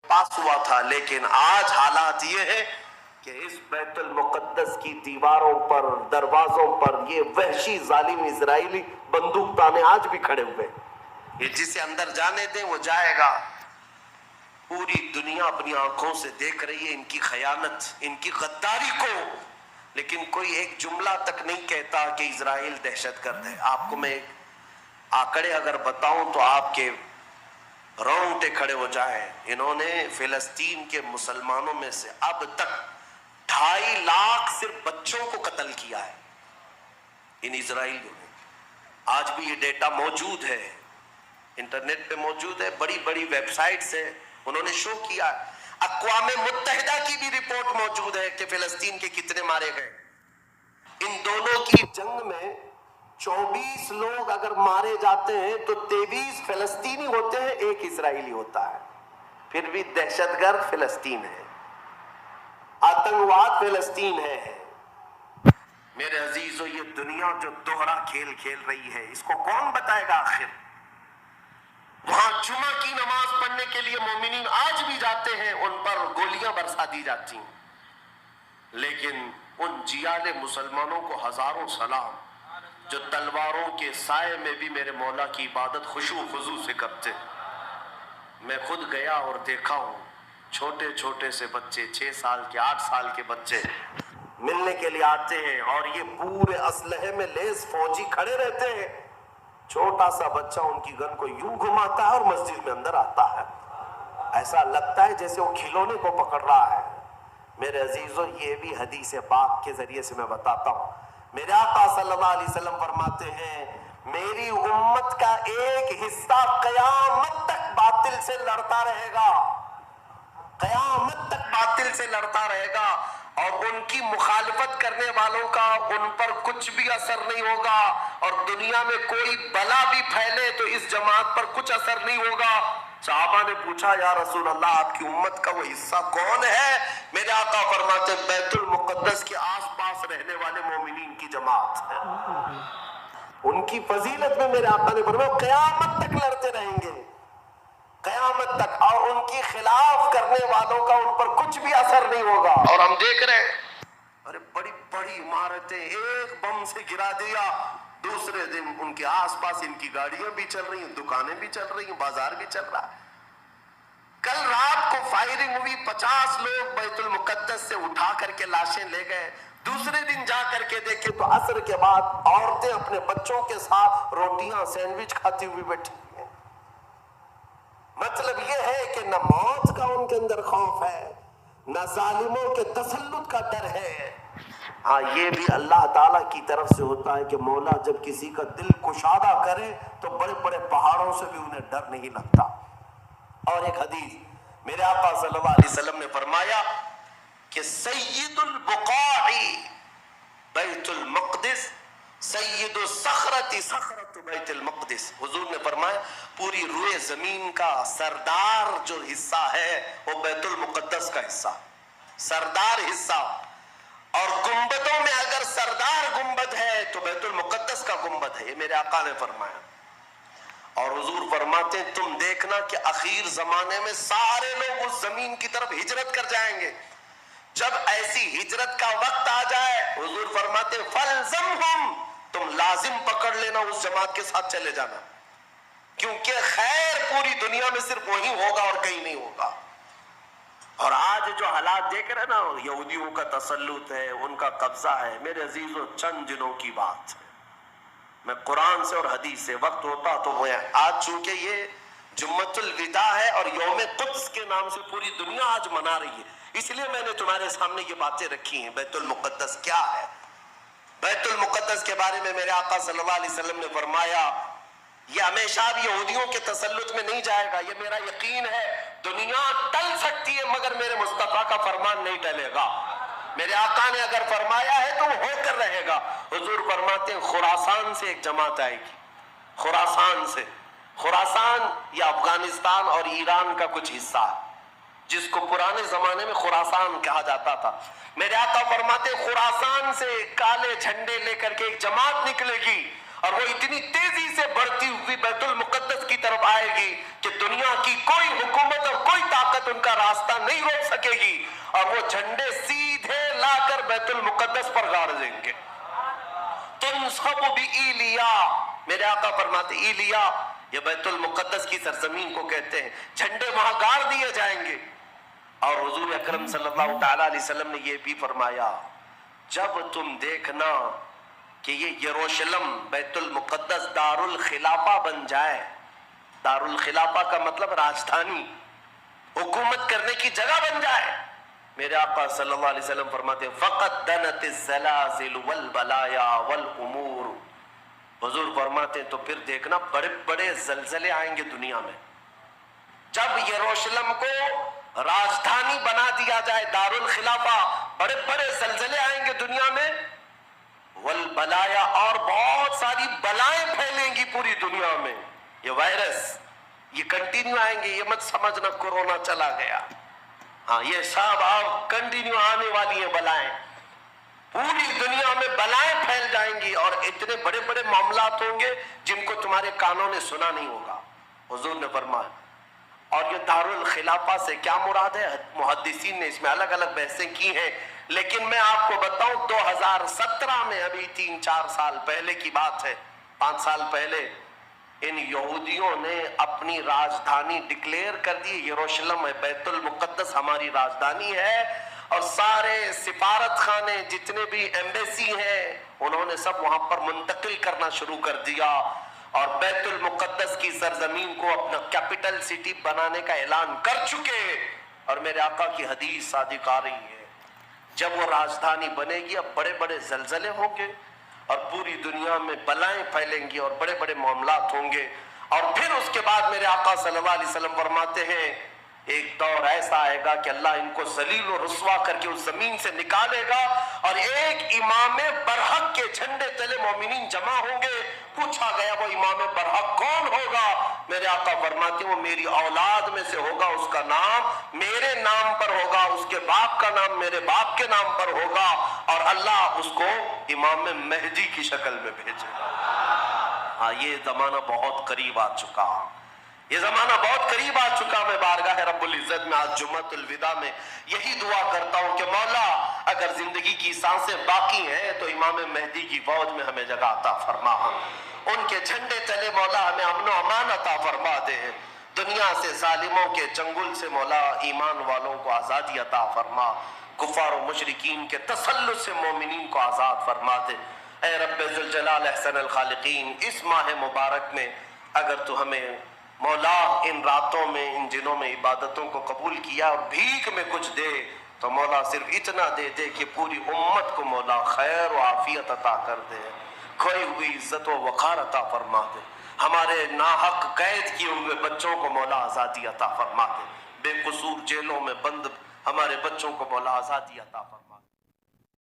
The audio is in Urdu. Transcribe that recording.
پاس ہوا تھا، لیکن آج حالات یہ ہے کہ اس بیت المقدس کی دیواروں پر، دروازوں پر یہ وحشی ظالم اسرائیلی بندوق تانے آج بھی کھڑے ہوئے. یہ جسے اندر جانے دیں وہ جائے گا. پوری دنیا اپنی آنکھوں سے دیکھ رہی ہے ان کی خیانت، ان کی غداری کو، لیکن کوئی ایک جملہ تک نہیں کہتا کہ اسرائیل دہشت گرد ہے. آپ کو میں ایک آنکڑے اگر بتاؤں تو آپ کے رونگٹے کھڑے ہو جائیں. انہوں نے فلسطین کے مسلمانوں میں سے اب تک 2.5 لاکھ صرف بچوں کو قتل کیا ہے ان اسرائیلیوں نے. آج بھی یہ ڈیٹا موجود ہے، انٹرنیٹ پہ موجود ہے، بڑی بڑی ویب سائٹس ہیں، انہوں نے شو کیا. اقوام متحدہ کی بھی رپورٹ موجود ہے کہ فلسطین کے کتنے مارے گئے. ان دونوں کی جنگ میں 24 لوگ اگر مارے جاتے ہیں تو 23 فلسطینی ہوتے ہیں، 1 اسرائیلی ہوتا ہے. پھر بھی دہشت گرد فلسطین ہے، آتنکواد فلسطین ہے. میرے عزیزو، یہ دنیا جو دوہرا کھیل کھیل رہی ہے اس کو کون بتائے گا آخر؟ وہاں جمعہ کی نماز پڑھنے کے لیے مومنین آج بھی جاتے ہیں، ان پر گولیاں برسا دی جاتی ہیں، لیکن ان جیال مسلمانوں کو ہزاروں سلام جو تلواروں کے سائے میں بھی میرے مولا کی عبادت خشوع خضوع سے کرتے. میں خود گیا اور دیکھا ہوں، چھوٹے چھوٹے سے بچے، 6 سال کے 8 سال کے بچے ملنے کے لیے آتے ہیں اور یہ پورے اسلحے میں لیس فوجی کھڑے رہتے ہیں. چھوٹا سا بچہ ان کی گن کو یوں گھماتا ہے اور مسجد میں اندر آتا ہے، ایسا لگتا ہے جیسے وہ کھلونے کو پکڑ رہا ہے. میرے عزیزو، یہ بھی حدیث پاک کے ذریعے سے میں بتاتا ہوں. میرے آقا صلی اللہ علیہ وسلم فرماتے ہیں میری امت کا ایک حصہ قیامت تک باطل سے لڑتا رہے گا، قیامت تک باطل سے لڑتا رہے گا، اور ان کی مخالفت کرنے والوں کا ان پر کچھ بھی اثر نہیں ہوگا، اور دنیا میں کوئی بلا بھی پھیلے تو اس جماعت پر کچھ اثر نہیں ہوگا. صحابہ نے پوچھا یا رسول اللہ آپ کی امت کا وہ حصہ کون ہے؟ میرے آقا فرماتے بیت المقدس کے آس پاس رہنے والے مومنین کی جماعت ہے. ان کی فضیلت میں میرے آقا نے فرمایا قیامت تک لڑتے رہیں گے، قیامت تک، اور ان کی خلاف کرنے والوں کا ان پر کچھ بھی اثر نہیں ہوگا. اور ہم دیکھ رہے ہیں ارے بڑی بڑی عمارتیں ایک بم سے گرا دیا، دوسرے دن ان کے آس پاس ان کی گاڑیاں بھی چل رہی ہیں، دکانیں بھی چل رہی ہیں، بازار بھی چل رہا ہے. کل رات کو فائرنگ ہوئی، 50 لوگ بیت المقدس سے اٹھا کر کے لاشیں لے گئے. دوسرے دن جا کر کے دیکھے تو عصر کے بعد عورتیں اپنے بچوں کے ساتھ روٹیاں سینڈوچ کھاتی ہوئی بیٹھی ہیں. مطلب یہ ہے کہ نہ موت کا ان کے اندر خوف ہے، نہ ظالموں کے تسلط کا ڈر ہے. ہاں یہ بھی اللہ تعالیٰ کی طرف سے ہوتا ہے کہ مولا جب کسی کا دل کشادہ کرے تو بڑے بڑے پہاڑوں سے بھی انہیں ڈر نہیں لگتا. اور ایک حدیث میرے آقا صلی اللہ علیہ وسلم نے فرمایا کہ سید البقاع بیت المقدس، سید الصخرۃ صخرۃ بیت المقدس. حضور نے فرمایا پوری روئے زمین کا سردار جو حصہ ہے وہ بیت المقدس کا حصہ، سردار حصہ. اور گنبدوں میں اگر سردار گنبد ہے تو بیت المقدس کا گنبد ہے، یہ میرے آقا نے فرمایا. اور حضور فرماتے ہیں تم دیکھنا کہ اخیر زمانے میں سارے لوگ اس زمین کی طرف ہجرت کر جائیں گے. جب ایسی ہجرت کا وقت آ جائے حضور فرماتے ہیں فَلْزَمْهُمْ، تم لازم پکڑ لینا اس جماعت کے ساتھ چلے جانا، کیونکہ خیر پوری دنیا میں صرف وہی ہوگا اور کہیں نہیں ہوگا. اور آج جو حالات دیکھ رہے ہیں نا، یہودیوں کا تسلط ہے، ان کا قبضہ ہے. میرے عزیزو چند دنوں کی بات ہے، میں قرآن سے اور حدیث سے، وقت ہوتا تو میں آج چونکہ یہ جمعۃ الوداع ہے اور یوم قدس کے نام سے پوری دنیا آج منا رہی ہے، اس لیے میں نے تمہارے سامنے یہ باتیں رکھی ہیں. بیت المقدس کیا ہے؟ بیت المقدس کے بارے میں میرے آقا صلی اللہ علیہ وسلم نے فرمایا یہ ہمیشہ بھی یہودیوں کے تسلط میں نہیں جائے گا. یہ میرا یقین ہے، دنیا ٹل سکتی ہے مگر میرے مصطفیٰ کا فرمان نہیں ٹلے گا. میرے آقا نے اگر فرمایا ہے تو ہو کر رہے گا. حضور فرماتے ہیں خراسان سے ایک جماعت آئے گی، خراسان سے. خراسان یا افغانستان اور ایران کا کچھ حصہ ہے جس کو پرانے زمانے میں خراسان کہا جاتا تھا. میرے آقا فرماتے ہیں خراسان سے کالے جھنڈے لے کر کے ایک جماعت نکلے گی اور وہ اتنی تیزی سے بڑھتی ہوئی بیت المقدس کی طرف آئے گی کہ دنیا کی کوئی حکومت اور کوئی لعنت ان کا راستہ نہیں روک سکے گی، اور وہ جھنڈے سیدھے لا کر بیت المقدس پر گاڑ دیں گے۔ تنصب بإیلیا، میرے آقا فرماتے ایلیا یہ بیت المقدس کی سرزمین کو کہتے ہیں، جھنڈے وہاں گاڑ دیے جائیں گے۔ اور حضور اکرم صلی اللہ تعالی علیہ وسلم نے یہ بھی فرمایا، جب تم دیکھنا کہ یہ یروشلم بیت المقدس دار الخلافہ بن جائے، دار الخلافہ کا مطلب راجدھانی، حکومت کرنے کی جگہ بن جائے، میرے آقا صلی اللہ علیہ وسلم فرماتے ہیں فقط دنت الزلازل والبلایا والامور، حضور فرماتے ہیں تو پھر دیکھنا بڑے بڑے زلزلے آئیں گے دنیا میں۔ جب یروشلم کو راجدھانی بنا دیا جائے، دار الخلافہ، بڑے بڑے زلزلے آئیں گے دنیا میں، والبلایا، اور بہت ساری بلائیں پھیلیں گی پوری دنیا میں۔ یہ وائرس یہ کنٹینیو آئیں گے، یہ مت سمجھنا کورونا چلا گیا، ہاں یہ سب اب کنٹینیو آنے والی ہیں بلائیں، پوری دنیا میں بلائیں پھیل جائیں گی، اور اتنے بڑے بڑے معاملات ہوں گے جن کو تمہارے کانوں نے سنا نہیں ہوگا۔ حضور نے فرمایا، اور یہ دار الخلافہ سے کیا مراد ہے؟ محدثین نے اس میں الگ الگ بحثیں کی ہیں، لیکن میں آپ کو بتاؤں 2017 میں، ابھی 3-4 سال پہلے کی بات ہے، 5 سال پہلے، ان یہودیوں نے اپنی راجدھانی ڈکلیئر کر دی، یروشلم ہے، بیت المقدس ہماری راجدھانی ہے، اور سارے سفارت خانے جتنے بھی ایمبیسی ہیں انہوں نے سب وہاں پر منتقل کرنا شروع کر دیا، اور بیت المقدس کی سرزمین کو اپنا کیپٹل سٹی بنانے کا اعلان کر چکے۔ اور میرے آقا کی حدیث صادق آ رہی ہے، جب وہ راجدھانی بنے گی اب بڑے بڑے زلزلے ہوں گے، اور پوری دنیا میں بلائیں پھیلیں گی، اور بڑے بڑے معاملات ہوں گے، اور پھر اس کے بعد میرے آقا صلی اللہ علیہ وسلم فرماتے ہیں ایک دور ایسا آئے گا کہ اللہ ان کو ذلیل و رسوا کر کے اس زمین سے نکالے گا، اور ایک امام برحق کے جھنڈے تلے مومنین جمع ہوں گے۔ پوچھا گیا وہ امام برحق کون ہوگا؟ میرے آقا فرماتے ہیں وہ میری اولاد میں سے ہوگا، اس کا نام میرے نام پر ہوگا، اس کے باپ کا نام میرے باپ کے نام پر ہوگا، اور اللہ اس کو امام مہدی کی شکل میں بھیجے گا۔ ہاں یہ زمانہ بہت قریب آ چکا، یہ زمانہ بہت قریب آ چکا۔ میں بارگاہ رب العزت میں آج جمعۃ الوداع میں یہی دعا کرتا ہوں کہ مولا اگر زندگی کی سانسیں باقی ہیں تو امام مہدی کی فوج میں ہمیں جگہ عطا فرما، ان کے جھنڈے تلے مولا ہمیں امن و امان عطا فرما دے، دنیا سے ظالموں کے چنگل سے مولا ایمان والوں کو آزادی عطا فرما، کفار و مشرکین کے تسلط سے مومنین کو آزاد فرما دے۔ اے رب ذوالجلال احسن الخالقین، اس ماہ مبارک میں اگر تو ہمیں مولا ان راتوں میں ان دنوں میں عبادتوں کو قبول کیا اور بھیک میں کچھ دے تو مولا صرف اتنا دے دے کہ پوری امت کو مولا خیر و عافیت عطا کر دے، کھوئی ہوئی عزت و وقار عطا فرما دے، ہمارے ناحق قید کیے ہوئے بچوں کو مولا آزادی عطا فرما دے، بے قصور جیلوں میں بند ہمارے بچوں کو مولا آزادی عطا فرما دے۔